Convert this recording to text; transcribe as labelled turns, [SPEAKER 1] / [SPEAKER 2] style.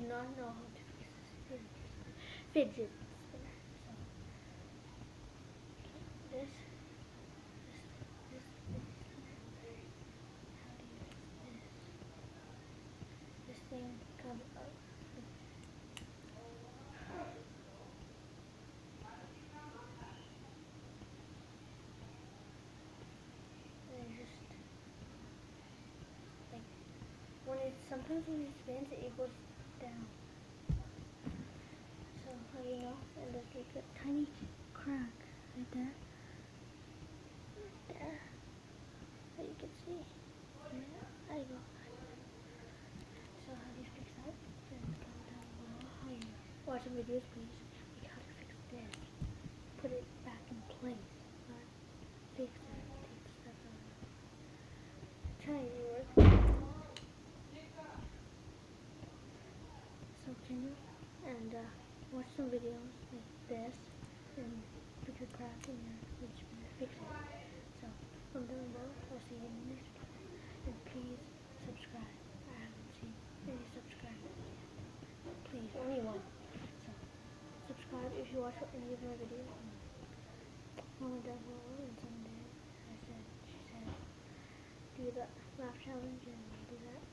[SPEAKER 1] not know how to fix this fidget spinner. So this fidget spinner. How do you fix this? This thing comes up. And just like sometimes when it spins, it goes down. So you know, and there's like a tiny crack right there. There. So you can see. Yeah, I go. So how do you fix that? Then comment down below how you watch the videos, please. Like how to fix this. Put it back in place. Not fix it. Take stuff out. Try to work. So can you watch some videos like this and fix a crack in your fidget spinner. Fix it. So comment down below. I'll see you in the next video. And please subscribe. I haven't seen any subscribers yet. Please, only one. So subscribe if you watch any of my videos. Comment down below, and someday she said do the laugh challenge and do that.